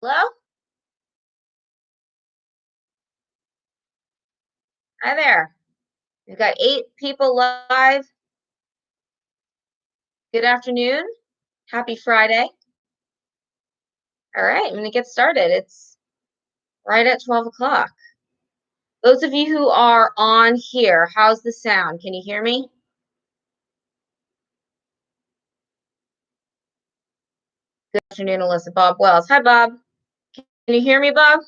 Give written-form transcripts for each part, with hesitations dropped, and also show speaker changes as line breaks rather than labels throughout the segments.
Hello? Hi there. We've got 8 people live. Good afternoon. Happy Friday. All right, I'm going to get started. It's right at 12 o'clock. Those of you who are on here, how's the sound? Can you hear me? Good afternoon, Alissa. Bob Wells. Hi, Bob. Can you hear me, Bob?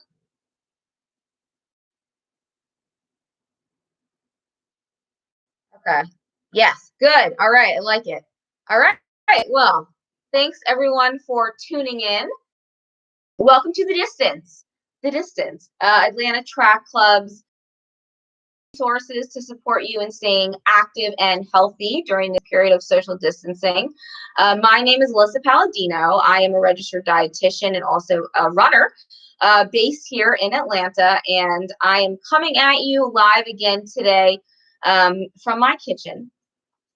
Okay. Yes, good. All right, I like it. All right. Well, thanks everyone for tuning in. Welcome to The Distance. The Distance, Atlanta Track Club's resources to support you in staying active and healthy during the period of social distancing. My name is Alissa Palladino. I am a registered dietitian and also a runner based here in Atlanta, and I am coming at you live again today from my kitchen.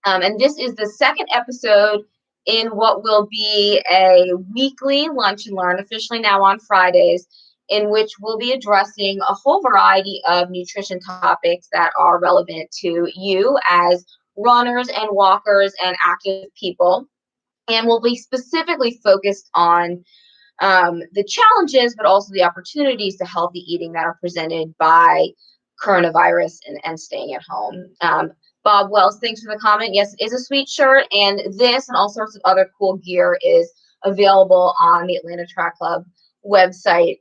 And this is the second episode in what will be a weekly lunch and learn, officially now on Fridays, in which we'll be addressing a whole variety of nutrition topics that are relevant to you as runners and walkers and active people. And we'll be specifically focused on the challenges, but also the opportunities to healthy eating that are presented by coronavirus and staying at home. Bob Wells, thanks for the comment. Yes, it is a sweet shirt, and this and all sorts of other cool gear is available on the Atlanta Track Club website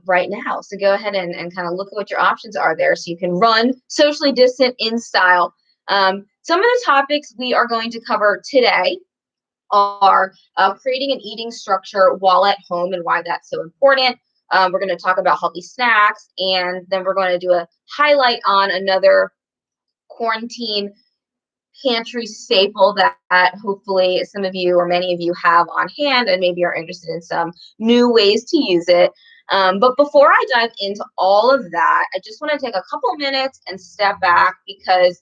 right now. So go ahead and kind of look at what your options are there so you can run socially distant in style. Some of the topics we are going to cover today are creating an eating structure while at home and why that's so important. We're going to talk about healthy snacks, and then we're going to do a highlight on another quarantine pantry staple that hopefully some of you or many of you have on hand and maybe are interested in some new ways to use it. But before I dive into all of that, I just want to take a couple minutes and step back because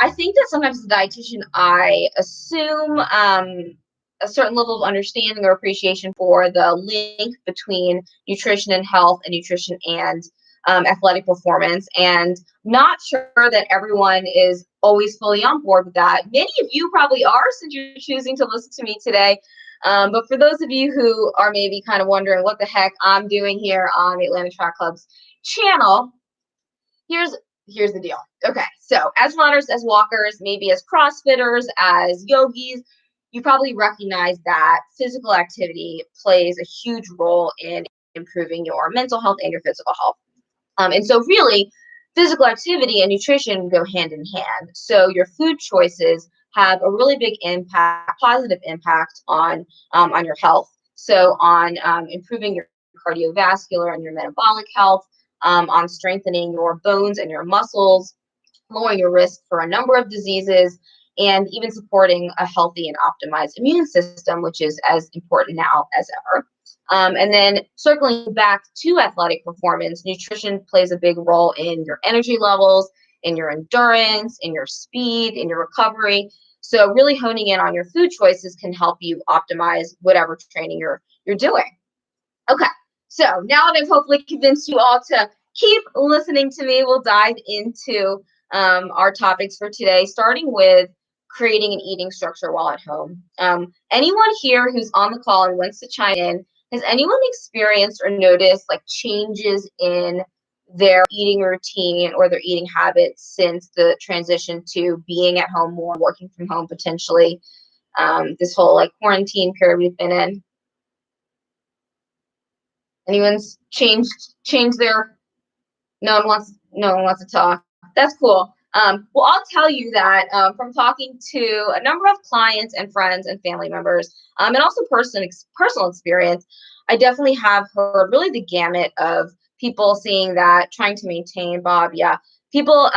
I think that sometimes as a dietitian, I assume a certain level of understanding or appreciation for the link between nutrition and health and nutrition and athletic performance, and not sure that everyone is always fully on board with that. Many of you probably are, since you're choosing to listen to me today. But for those of you who are maybe kind of wondering what the heck I'm doing here on the Atlanta Track Club's channel, here's the deal. Okay, so as runners, as walkers, maybe as CrossFitters, as yogis, you probably recognize that physical activity plays a huge role in improving your mental health and your physical health. And so really, physical activity and nutrition go hand in hand. So your food choices have a really big impact, positive impact on your health. So on improving your cardiovascular and your metabolic health, on strengthening your bones and your muscles, lowering your risk for a number of diseases, and even supporting a healthy and optimized immune system, which is as important now as ever. And then circling back to athletic performance, nutrition plays a big role in your energy levels, in your endurance, in your speed, in your recovery. So really honing in on your food choices can help you optimize whatever training you're doing. Okay, so now that I've hopefully convinced you all to keep listening to me, we'll dive into our topics for today, starting with creating an eating structure while at home. Anyone here who's on the call and wants to chime in, has anyone experienced or noticed like changes in their eating routine or their eating habits since the transition to being at home more, working from home potentially, this whole like quarantine period we've been in? Anyone's changed their no one wants to talk. That's cool. Well, I'll tell you that from talking to a number of clients and friends and family members, and also personal experience, I definitely have heard really the gamut of people seeing that, trying to maintain, Bob, people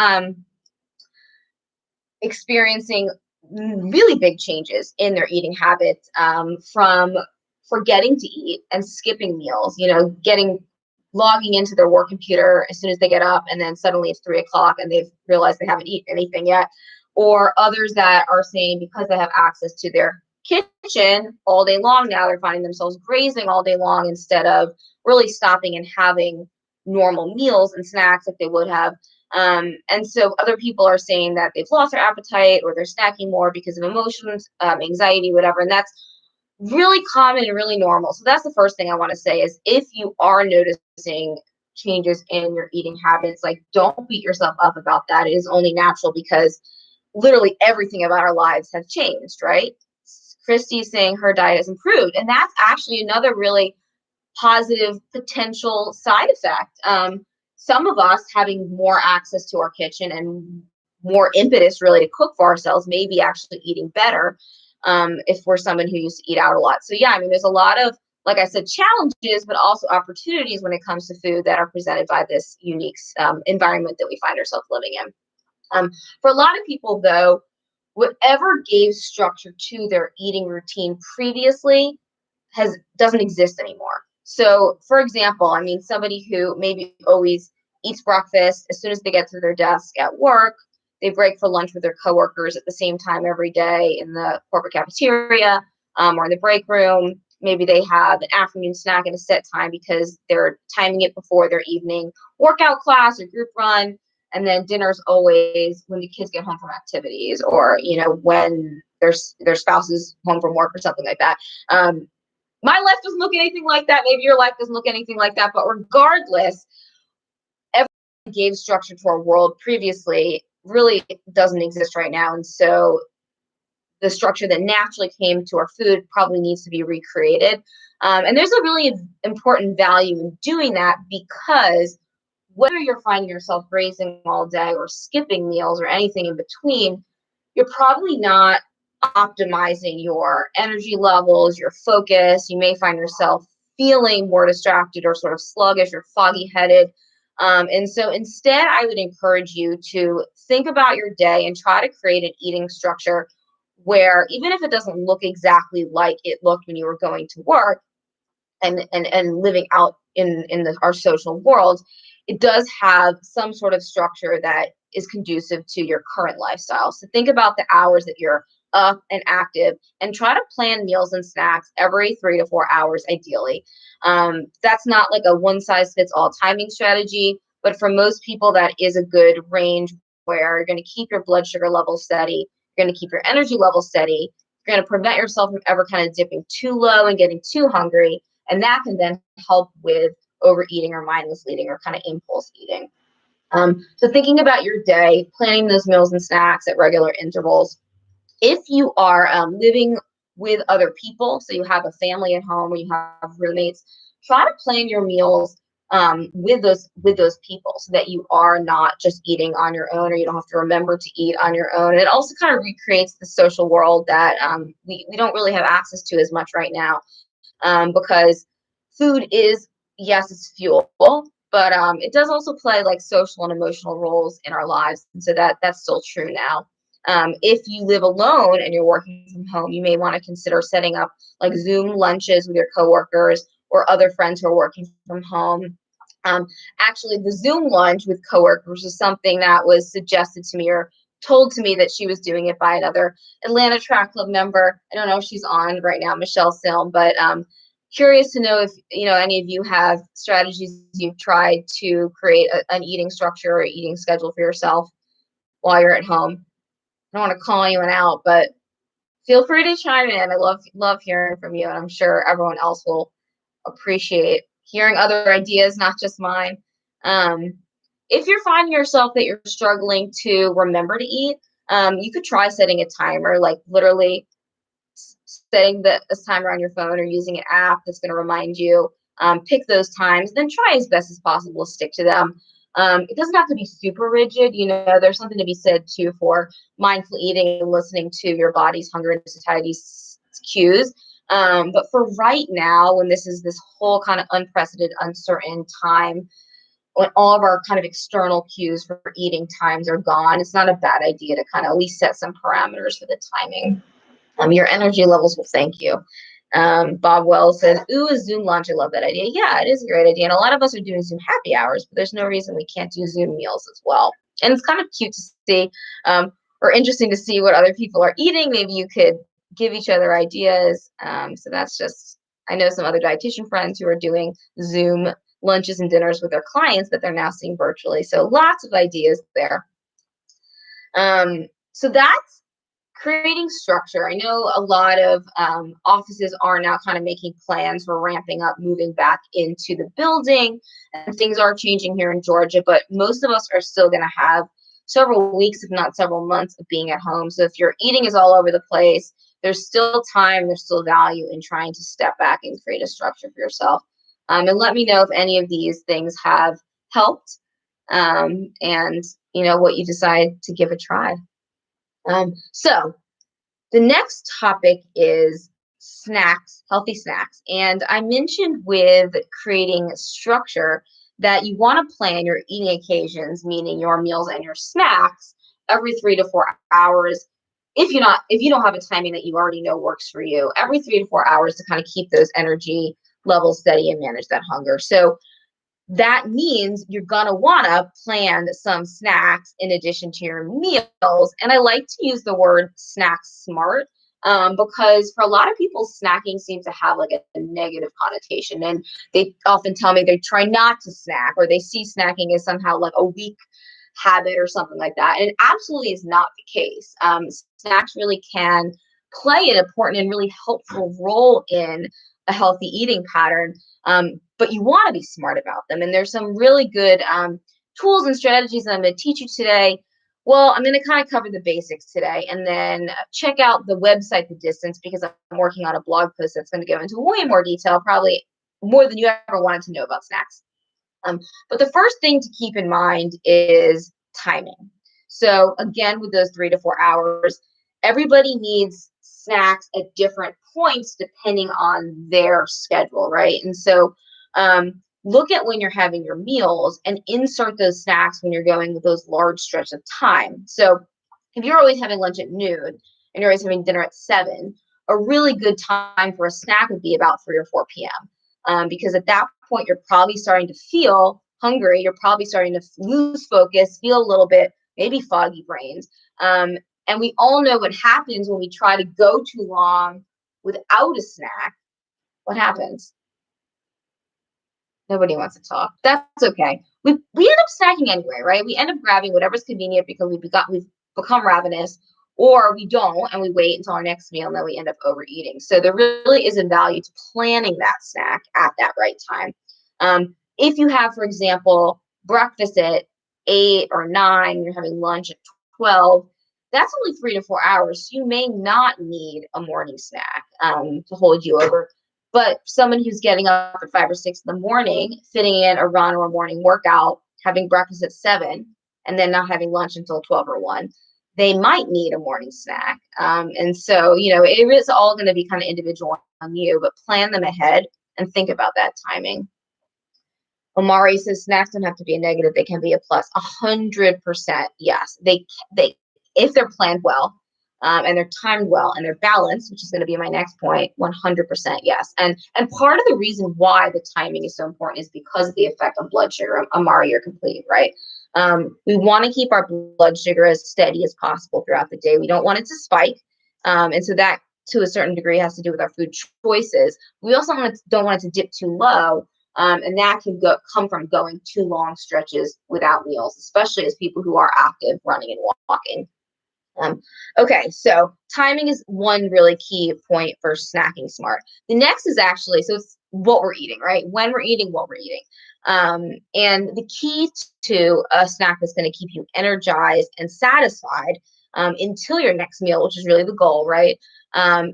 experiencing really big changes in their eating habits, from forgetting to eat and skipping meals, logging into their work computer as soon as they get up, and then suddenly it's 3 o'clock and they've realized they haven't eaten anything yet. Or others that are saying because they have access to their kitchen all day long. Now they're finding themselves grazing all day long instead of really stopping and having normal meals and snacks like they would have. And so other people are saying that they've lost their appetite or they're snacking more because of emotions, anxiety, whatever. And that's really common and really normal. So that's the first thing I want to say is if you are noticing changes in your eating habits, like don't beat yourself up about that. It is only natural because literally everything about our lives have changed, right? Christy's saying her diet has improved. And that's actually another really positive potential side effect. Some of us having more access to our kitchen and more impetus really to cook for ourselves, maybe actually eating better if we're someone who used to eat out a lot. So yeah, I mean, there's a lot of, like I said, challenges, but also opportunities when it comes to food that are presented by this unique environment that we find ourselves living in. For a lot of people, though, whatever gave structure to their eating routine previously doesn't exist anymore. So, for example, I mean, somebody who maybe always eats breakfast as soon as they get to their desk at work, they break for lunch with their coworkers at the same time every day in the corporate cafeteria or in the break room. Maybe they have an afternoon snack at a set time because they're timing it before their evening workout class or group run. And then dinner's always when the kids get home from activities or, you know, when their spouse is home from work or something like that. My life doesn't look anything like that. Maybe your life doesn't look anything like that. But regardless, everything gave structure to our world previously really doesn't exist right now. And so the structure that naturally came to our food probably needs to be recreated. And there's a really important value in doing that because whether you're finding yourself grazing all day or skipping meals or anything in between, you're probably not optimizing your energy levels, your focus. You may find yourself feeling more distracted or sort of sluggish or foggy headed. And so instead, I would encourage you to think about your day and try to create an eating structure where even if it doesn't look exactly like it looked when you were going to work and living out in our social world, it does have some sort of structure that is conducive to your current lifestyle. So think about the hours that you're up and active and try to plan meals and snacks every 3 to 4 hours, ideally. That's not like a one size fits all timing strategy, but for most people, that is a good range where you're going to keep your blood sugar level steady, you're going to keep your energy level steady, you're going to prevent yourself from ever kind of dipping too low and getting too hungry. And that can then help with overeating or mindless eating or kind of impulse eating. So thinking about your day, planning those meals and snacks at regular intervals. If you are living with other people, so you have a family at home or you have roommates, try to plan your meals with those people so that you are not just eating on your own or you don't have to remember to eat on your own. And it also kind of recreates the social world that we don't really have access to as much right now because food is, yes, it's fuel, but it does also play like social and emotional roles in our lives. And so that's still true now. If you live alone and you're working from home, you may want to consider setting up like Zoom lunches with your coworkers or other friends who are working from home. Actually, the Zoom lunch with coworkers is something that was suggested to me or told to me that she was doing it by another Atlanta Track Club member. I don't know if she's on right now, Michelle Silm, but curious to know if any of you have strategies you've tried to create an eating structure or eating schedule for yourself while you're at home. I don't want to call anyone out, but feel free to chime in. I love hearing from you, and I'm sure everyone else will appreciate hearing other ideas, not just mine. If you're finding yourself that you're struggling to remember to eat, you could try setting a timer, like literally setting this timer on your phone or using an app that's going to remind you. Pick those times, then try as best as possible to stick to them. It doesn't have to be super rigid. There's something to be said too for mindful eating and listening to your body's hunger and satiety cues. But for right now, when this whole kind of unprecedented, uncertain time, when all of our kind of external cues for eating times are gone, it's not a bad idea to kind of at least set some parameters for the timing. Your energy levels will thank you. Bob Wells says, ooh, a Zoom lunch. I love that idea. Yeah, it is a great idea. And a lot of us are doing Zoom happy hours, but there's no reason we can't do Zoom meals as well. And it's kind of cute to see or interesting to see what other people are eating. Maybe you could give each other ideas. So that's just, I know some other dietitian friends who are doing Zoom lunches and dinners with their clients that they're now seeing virtually. So lots of ideas there. So that's creating structure. I know a lot of offices are now kind of making plans for ramping up, moving back into the building, and things are changing here in Georgia, but most of us are still going to have several weeks, if not several months, of being at home. So if your eating is all over the place, there's still time, there's still value in trying to step back and create a structure for yourself. And let me know if any of these things have helped, and what you decide to give a try. So the next topic is snacks, healthy snacks. And I mentioned with creating structure that you want to plan your eating occasions, meaning your meals and your snacks, every 3 to 4 hours. If you don't have a timing that you already know works for you, every 3 to 4 hours to kind of keep those energy levels steady and manage that hunger. So that means you're going to want to plan some snacks in addition to your meals. And I like to use the word snack smart, because for a lot of people, snacking seems to have like a negative connotation. And they often tell me they try not to snack, or they see snacking as somehow like a weak habit or something like that. And it absolutely is not the case. Snacks really can play an important and really helpful role in a healthy eating pattern. But you want to be smart about them. And there's some really good tools and strategies that I'm going to teach you today. Well, I'm going to kind of cover the basics today, and then check out the website, The Distance, because I'm working on a blog post that's going to go into way more detail, probably more than you ever wanted to know about snacks. But the first thing to keep in mind is timing. So again, with those 3 to 4 hours, everybody needs snacks at different points depending on their schedule, right? And so look at when you're having your meals and insert those snacks when you're going with those large stretches of time. So if you're always having lunch at noon and you're always having dinner at 7, a really good time for a snack would be about 3 or 4 p.m. Because at that point, you're probably starting to feel hungry. You're probably starting to lose focus, feel a little bit, maybe foggy brains. And we all know what happens when we try to go too long without a snack. What happens? Nobody wants to talk. That's okay. We end up snacking anyway, right? We end up grabbing whatever's convenient because we've become ravenous, or we don't and we wait until our next meal and then we end up overeating. So there really is a value to planning that snack at that right time. If you have, for example, breakfast at 8 or 9, you're having lunch at 12, that's only 3 to 4 hours. So you may not need a morning snack to hold you over. But someone who's getting up at 5 or 6 in the morning, fitting in a run or a morning workout, having breakfast at 7, and then not having lunch until 12 or 1, they might need a morning snack. And so, it is all going to be kind of individual on you, but plan them ahead and think about that timing. Omari says snacks don't have to be a negative; they can be a plus. 100%, yes. They if they're planned well. And they're timed well and they're balanced, which is going to be my next point. 100% yes. And part of the reason why the timing is so important is because of the effect on blood sugar. Amari, you're complete, right? We want to keep our blood sugar as steady as possible throughout the day. We don't want it to spike. And so that, to a certain degree, has to do with our food choices. We also don't want it to dip too low. And that can come from going too long stretches without meals, especially as people who are active, running and walking. Okay, so timing is one really key point for snacking smart. The next is actually, so it's what we're eating, right? When we're eating, what we're eating. And the key to a snack that's going to keep you energized and satisfied until your next meal, which is really the goal, right?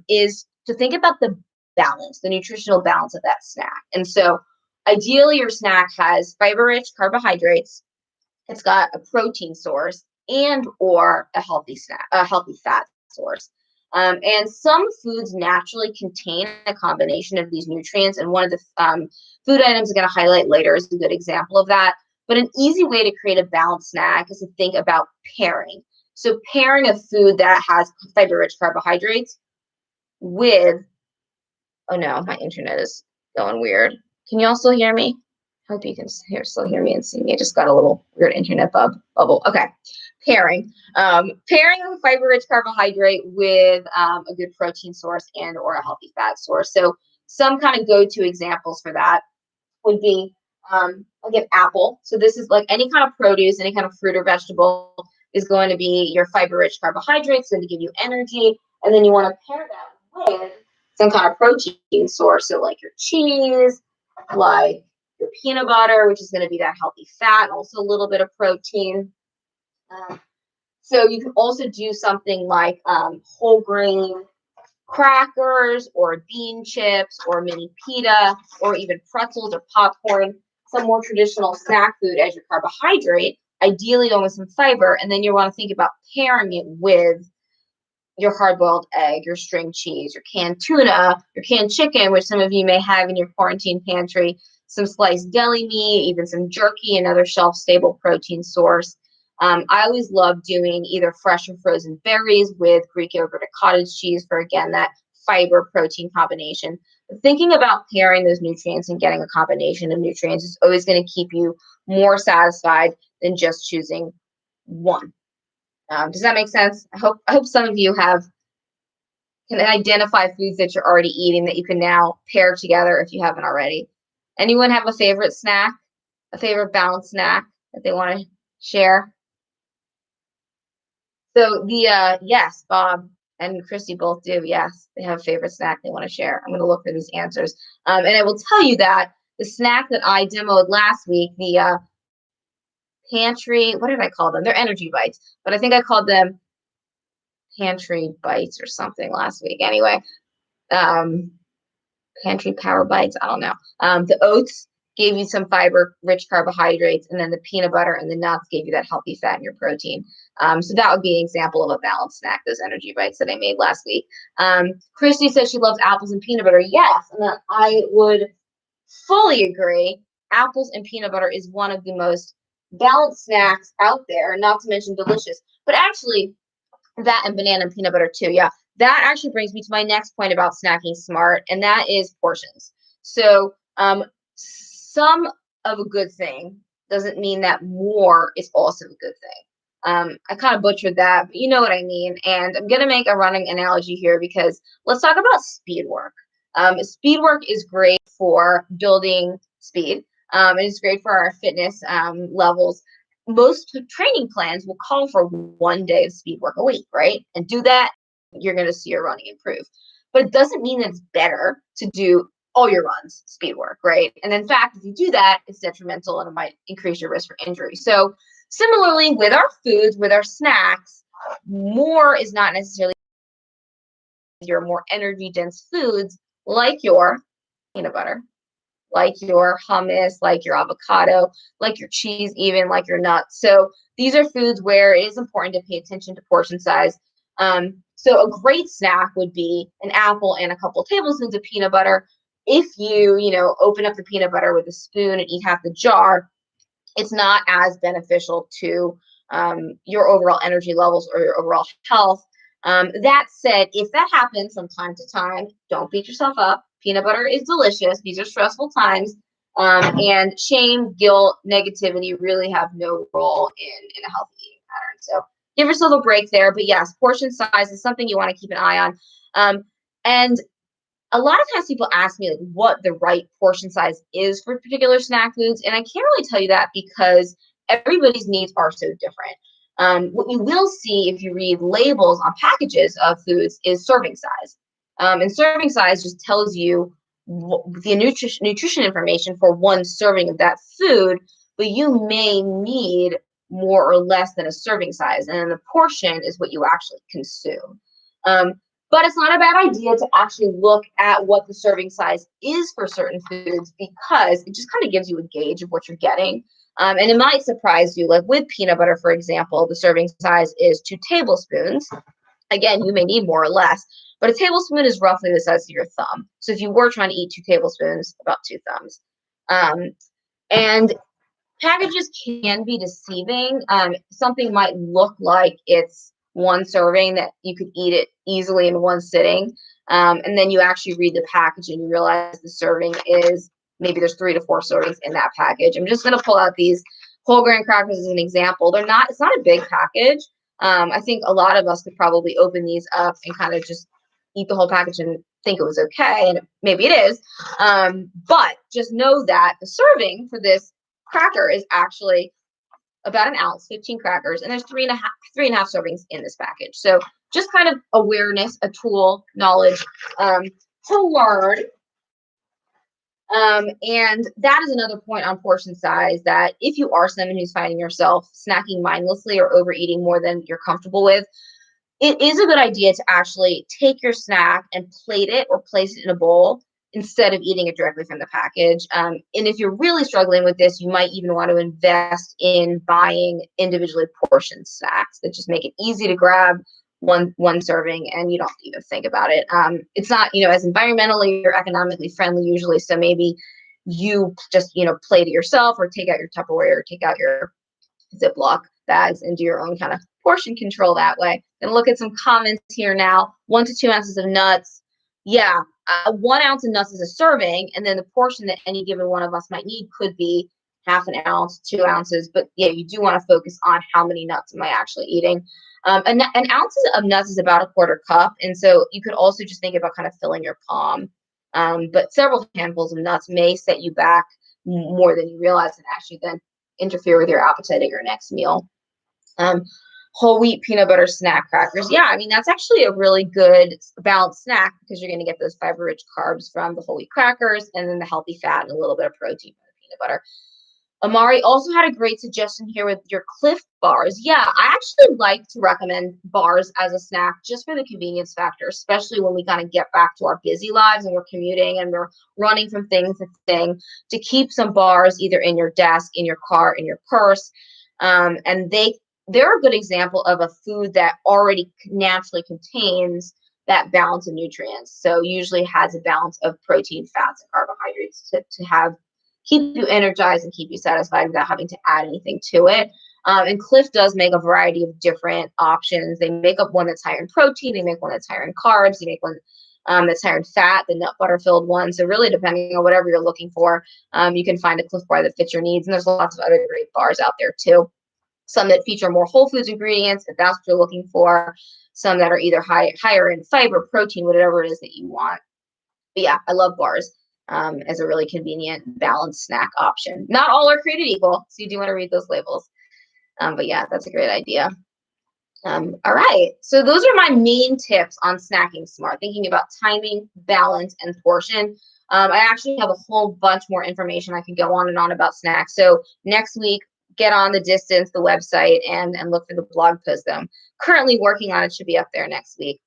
Is to think about the balance, the nutritional balance of that snack. And so ideally your snack has fiber-rich carbohydrates, it's got a protein source, and or a healthy fat source. And some foods naturally contain a combination of these nutrients. And one of the food items I'm going to highlight later is a good example of that. But an easy way to create a balanced snack is to think about pairing. So pairing a food that has fiber-rich carbohydrates with, oh no, my internet is going weird. Can you all still hear me? Hope you can still hear me and see me. I just got a little weird internet bubble. Okay. Pairing. Pairing a fiber-rich carbohydrate with a good protein source and or a healthy fat source. So some kind of go-to examples for that would be like an apple. So this is like any kind of produce, any kind of fruit or vegetable is going to be your fiber-rich carbohydrates, going to give you energy, and then you want to pair that with some kind of protein source. So like your cheese, like your peanut butter, which is going to be that healthy fat, also a little bit of protein. So you can also do something like whole grain crackers or bean chips or mini pita or even pretzels or popcorn, some more traditional snack food as your carbohydrate, ideally going with some fiber. And then you want to think about pairing it with your hard-boiled egg, your string cheese, your canned tuna, your canned chicken, which some of you may have in your quarantine pantry, some sliced deli meat, even some jerky, another shelf-stable protein source. I always love doing either fresh or frozen berries with Greek yogurt or cottage cheese for, again, that fiber protein combination. But thinking about pairing those nutrients and getting a combination of nutrients is always going to keep you more satisfied than just choosing one. Does that make sense? I hope some of you can identify foods that you're already eating that you can now pair together if you haven't already. Anyone have a favorite snack, a favorite balanced snack that they want to share? So yes, Bob and Christy both do. Yes, they have a favorite snack they want to share. I'm going to look for these answers. And I will tell you that the snack that I demoed last week, the Pantry, what did I call them? They're energy bites, but I think I called them Pantry bites or something last week. Anyway, Pantry power bites. I don't know. The oats gave you some fiber, rich carbohydrates, and then the peanut butter and the nuts gave you that healthy fat and your protein. So that would be an example of a balanced snack, those energy bites that I made last week. Christy says she loves apples and peanut butter. Yes, and I would fully agree. Apples and peanut butter is one of the most balanced snacks out there, not to mention delicious. But actually, that and banana and peanut butter too. Yeah, that actually brings me to my next point about snacking smart, and that is portions. So some of a good thing doesn't mean that more is also a good thing. I kind of butchered that, but you know what I mean. And I'm going to make a running analogy here because let's talk about speed work. Speed work is great for building speed. It's great for our fitness levels. Most training plans will call for 1 day of speed work a week, right? And do that, you're going to see your running improve. But it doesn't mean that it's better to do all your runs speed work, right? And in fact, if you do that, it's detrimental and it might increase your risk for injury. So similarly, with our foods, with our snacks, more is not necessarily your more energy dense foods like your peanut butter, like your hummus, like your avocado, like your cheese, even like your nuts. So these are foods where it is important to pay attention to portion size. So a great snack would be an apple and a couple of tablespoons of peanut butter. If you open up the peanut butter with a spoon and eat half the jar, it's not as beneficial to your overall energy levels or your overall health. That said, if that happens from time to time, don't beat yourself up. Peanut butter is delicious. These are stressful times. And shame, guilt, negativity really have no role in a healthy eating pattern. So give yourself a break there. But yes, portion size is something you want to keep an eye on. And a lot of times people ask me what the right portion size is for particular snack foods. And I can't really tell you that because everybody's needs are so different. What you will see if you read labels on packages of foods is serving size. And serving size just tells you the nutrition information for one serving of that food, but you may need more or less than a serving size. And then the portion is what you actually consume. But it's not a bad idea to actually look at what the serving size is for certain foods because it just kind of gives you a gauge of what you're getting. And it might surprise you, like with peanut butter, for example, the serving size is 2 tablespoons. Again, you may need more or less, but a tablespoon is roughly the size of your thumb. So if you were trying to eat 2 tablespoons, about 2 thumbs. And packages can be deceiving. Something might look like it's one serving that you could eat it easily in one sitting. And then you actually read the package and you realize the serving is maybe there's 3 to 4 servings in that package. I'm just going to pull out these whole grain crackers as an example. It's not a big package. I think a lot of us could probably open these up and kind of just eat the whole package and think it was okay, and maybe it is. But just know that the serving for this cracker is actually about an ounce, 15 crackers, and there's three and a half servings in this package. So just kind of awareness, a tool, knowledge to learn. And that is another point on portion size, that if you are someone who's finding yourself snacking mindlessly or overeating more than you're comfortable with, it is a good idea to actually take your snack and plate it or place it in a bowl instead of eating it directly from the package. And if you're really struggling with this, you might even want to invest in buying individually portioned snacks that just make it easy to grab one serving and you don't even think about it. It's not, as environmentally or economically friendly usually. So maybe you just, plate it yourself, or take out your Tupperware, or take out your Ziploc bags and do your own kind of portion control that way. And look at some comments here now. 1 to 2 ounces of nuts. Yeah, 1 ounce of nuts is a serving, and then the portion that any given one of us might need could be half an ounce, 2 ounces. But yeah, you do want to focus on how many nuts am I actually eating. An ounce of nuts is about a 1/4 cup, and so you could also just think about kind of filling your palm. But several handfuls of nuts may set you back more than you realize, and actually then interfere with your appetite at your next meal. Whole wheat peanut butter snack crackers. Yeah, I mean, that's actually a really good balanced snack because you're going to get those fiber-rich carbs from the whole wheat crackers, and then the healthy fat and a little bit of protein from the peanut butter. Amari also had a great suggestion here with your Cliff bars. Yeah, I actually like to recommend bars as a snack just for the convenience factor, especially when we kind of get back to our busy lives and we're commuting and we're running from thing to thing, to keep some bars either in your desk, in your car, in your purse. And they're a good example of a food that already naturally contains that balance of nutrients. So usually has a balance of protein, fats, and carbohydrates to keep you energized and keep you satisfied without having to add anything to it. And Cliff does make a variety of different options. They make up one that's higher in protein. They make one that's higher in carbs. They make one that's higher in fat, the nut butter filled one. So really, depending on whatever you're looking for, you can find a Cliff bar that fits your needs. And there's lots of other great bars out there too. Some that feature more whole foods ingredients, if that's what you're looking for. Some that are either higher in fiber, protein, whatever it is that you want. But yeah, I love bars as a really convenient, balanced snack option. Not all are created equal, so you do want to read those labels. But yeah, that's a great idea. All right, so those are my main tips on snacking smart, thinking about timing, balance, and portion. I actually have a whole bunch more information I could go on and on about snacks. So next week, get on the Distance, the website, and look for the blog post that I'm currently working on. It should be up there next week.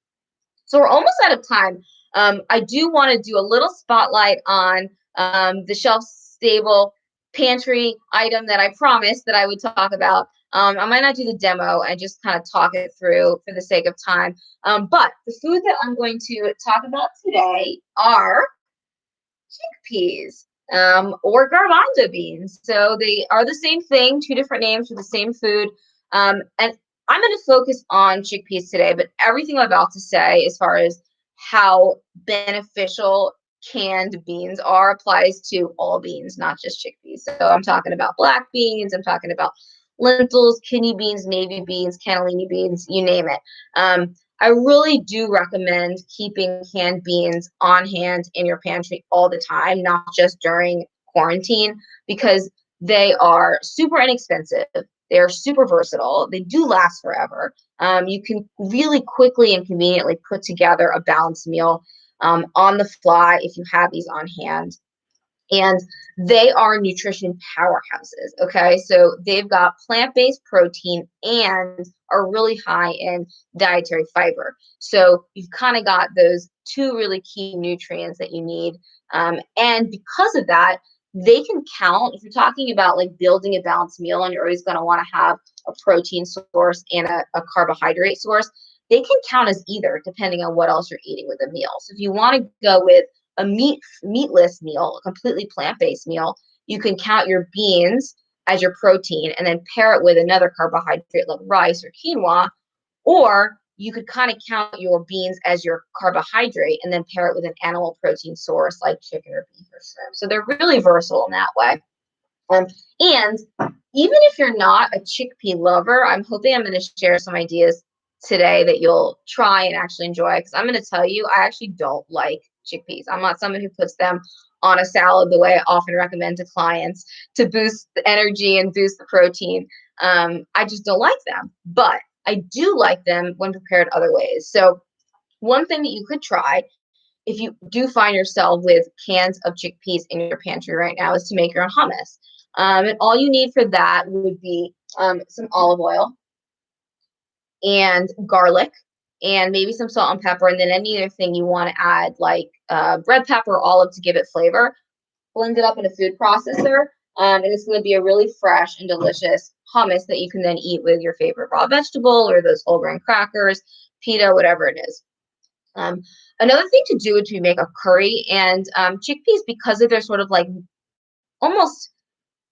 So we're almost out of time. I do want to do a little spotlight on the shelf-stable pantry item that I promised that I would talk about. I might not do the demo and just kind of talk it through for the sake of time. But the food that I'm going to talk about today are chickpeas or garbanzo beans. So they are the same thing, 2 different names for the same food. And I'm going to focus on chickpeas today, but everything I'm about to say as far as how beneficial canned beans are applies to all beans, not just chickpeas. So I'm talking about black beans, I'm talking about lentils, kidney beans, navy beans, cannellini beans, you name it. I really do recommend keeping canned beans on hand in your pantry all the time, not just during quarantine, because they are super inexpensive. They're super versatile. They do last forever. You can really quickly and conveniently put together a balanced meal on the fly if you have these on hand. And they are nutrition powerhouses, okay? So they've got plant-based protein and are really high in dietary fiber. So you've kind of got those 2 really key nutrients that you need. And because of that, they can count, if you're talking about like building a balanced meal and you're always going to want to have a protein source and a carbohydrate source, they can count as either depending on what else you're eating with a meal. So if you want to go with a meatless meal, a completely plant-based meal, you can count your beans as your protein and then pair it with another carbohydrate like rice or quinoa, or you could kind of count your beans as your carbohydrate and then pair it with an animal protein source like chicken or beef or shrimp. So they're really versatile in that way. And even if you're not a chickpea lover, I'm hoping I'm going to share some ideas today that you'll try and actually enjoy, because I'm going to tell you, I actually don't like chickpeas. I'm not someone who puts them on a salad the way I often recommend to clients to boost the energy and boost the protein. I just don't like them, but I do like them when prepared other ways. So one thing that you could try, if you do find yourself with cans of chickpeas in your pantry right now, is to make your own hummus. And all you need for that would be some olive oil and garlic and maybe some salt and pepper, and then any other thing you want to add, like red pepper or olive to give it flavor. Blend it up in a food processor, and it's going to be a really fresh and delicious hummus that you can then eat with your favorite raw vegetable or those whole grain crackers, pita, whatever it is. Another thing to do would be make a curry, and chickpeas, because of their sort of like almost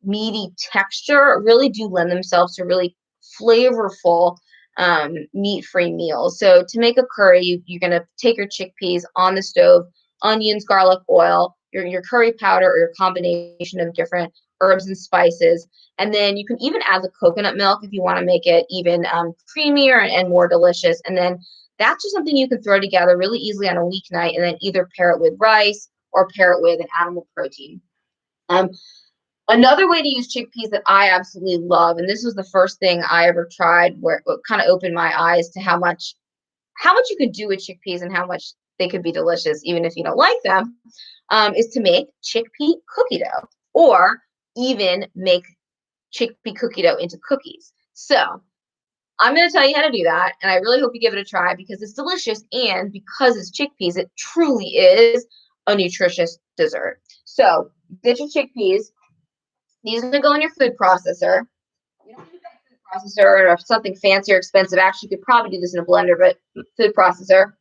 meaty texture, really do lend themselves to really flavorful meat-free meals. So to make a curry, you're going to take your chickpeas on the stove, onions, garlic, oil, your curry powder, or your combination of different herbs and spices. And then you can even add the coconut milk if you want to make it even creamier and more delicious. And then that's just something you can throw together really easily on a weeknight, and then either pair it with rice or pair it with an animal protein. Another way to use chickpeas that I absolutely love, and this was the first thing I ever tried where it kind of opened my eyes to how much you could do with chickpeas and how much they could be delicious even if you don't like them, is to make chickpea cookie dough, or even make chickpea cookie dough into cookies. So I'm going to tell you how to do that, and I really hope you give it a try because it's delicious, and because it's chickpeas, it truly is a nutritious dessert. So get your chickpeas. These are going to go in your food processor. You don't need a food processor or something fancy or expensive. Actually, you could probably do this in a blender, but food processor.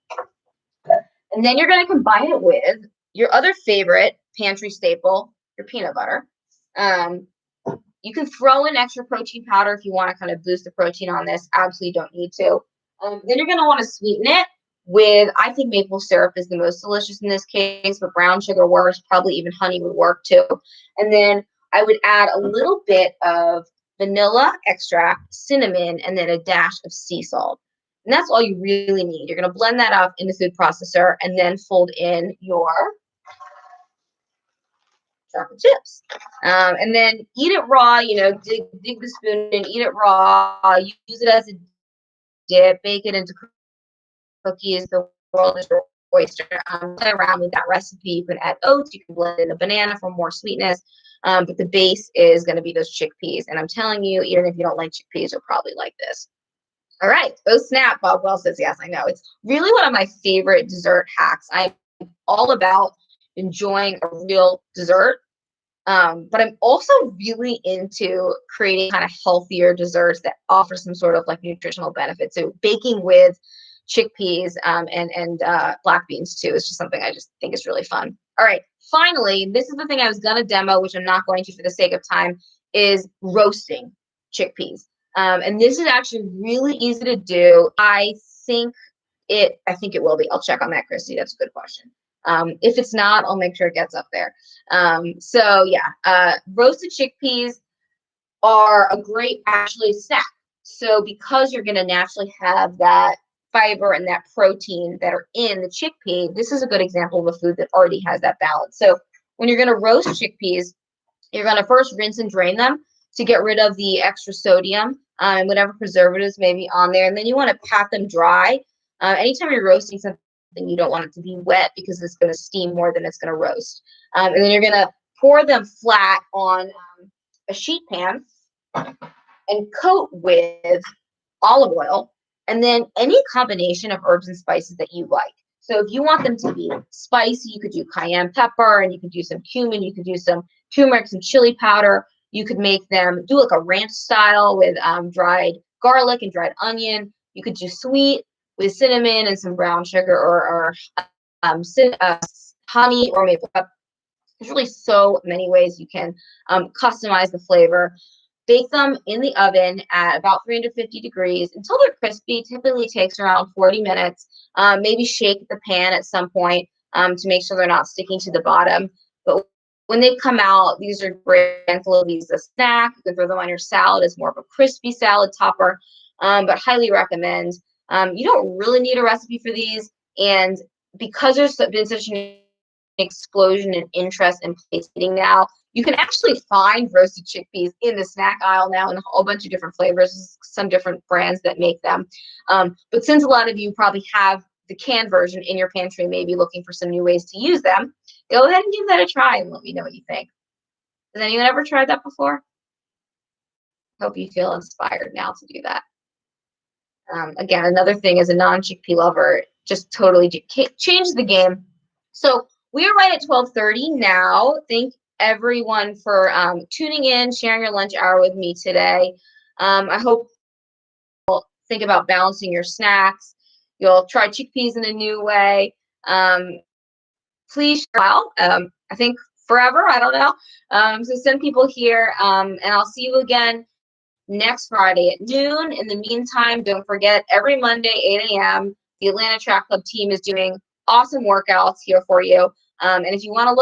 And then you're going to combine it with your other favorite pantry staple, your peanut butter. You can throw in extra protein powder if you want to kind of boost the protein on this. Absolutely don't need to. Then you're going to want to sweeten it with, I think maple syrup is the most delicious in this case, but brown sugar works. Probably even honey would work too. And then I would add a little bit of vanilla extract, cinnamon, and then a dash of sea salt. And that's all you really need. You're going to blend that up in the food processor and then fold in your chocolate chips. And then eat it raw, dig the spoon and eat it raw. Use it as a dip, bake it into cookies. The world is your oyster. Play around with that recipe. You can add oats. You can blend in a banana for more sweetness. But the base is going to be those chickpeas. And I'm telling you, even if you don't like chickpeas, you'll probably like this. All right. Oh, snap. Bob Wells says, yes, I know. It's really one of my favorite dessert hacks. I'm all about enjoying a real dessert. But I'm also really into creating kind of healthier desserts that offer some sort of like nutritional benefit. So baking with chickpeas and black beans too is just something I just think is really fun. All right. Finally, this is the thing I was going to demo, which I'm not going to for the sake of time, is roasting chickpeas. And this is actually really easy to do. I think it will be. I'll check on that, Christy. That's a good question. If it's not, I'll make sure it gets up there. So yeah, roasted chickpeas are a great actually snack. So because you're going to naturally have that fiber and that protein that are in the chickpea, this is a good example of a food that already has that balance. So when you're going to roast chickpeas, you're going to first rinse and drain them to get rid of the extra sodium and whatever preservatives may be on there. And then you want to pat them dry. Anytime you're roasting something, you don't want it to be wet because it's going to steam more than it's going to roast. And then you're going to pour them flat on a sheet pan and coat with olive oil, and then any combination of herbs and spices that you like. So if you want them to be spicy, you could do cayenne pepper, and you could do some cumin, you could do some turmeric, some chili powder. You could make them, do like a ranch style with dried garlic and dried onion. You could do sweet with cinnamon and some brown sugar or honey or maple syrup. There's really so many ways you can customize the flavor. Bake them in the oven at about 350 degrees until they're crispy. Typically takes around 40 minutes. Maybe shake the pan at some point to make sure they're not sticking to the bottom. But when they come out, these are great to use a snack. You can throw them on your salad as more of a crispy salad topper, but highly recommend. You don't really need a recipe for these, and because there's been such an explosion in interest in place eating now, you can actually find roasted chickpeas in the snack aisle now in a whole bunch of different flavors, some different brands that make them. But since a lot of you probably have the canned version in your pantry, maybe looking for some new ways to use them, go ahead and give that a try and let me know what you think. Has anyone ever tried that before? Hope you feel inspired now to do that. Again, another thing as a non-chickpea lover, just totally changed the game. So we are right at 12:30 now. Thank everyone for tuning in, sharing your lunch hour with me today. I hope you'll think about balancing your snacks. You'll try chickpeas in a new way. Please share out. I think forever, I don't know. So send people here, and I'll see you again next Friday at noon. In the meantime, don't forget, every Monday, 8 a.m., the Atlanta Track Club team is doing awesome workouts here for you. And if you want to look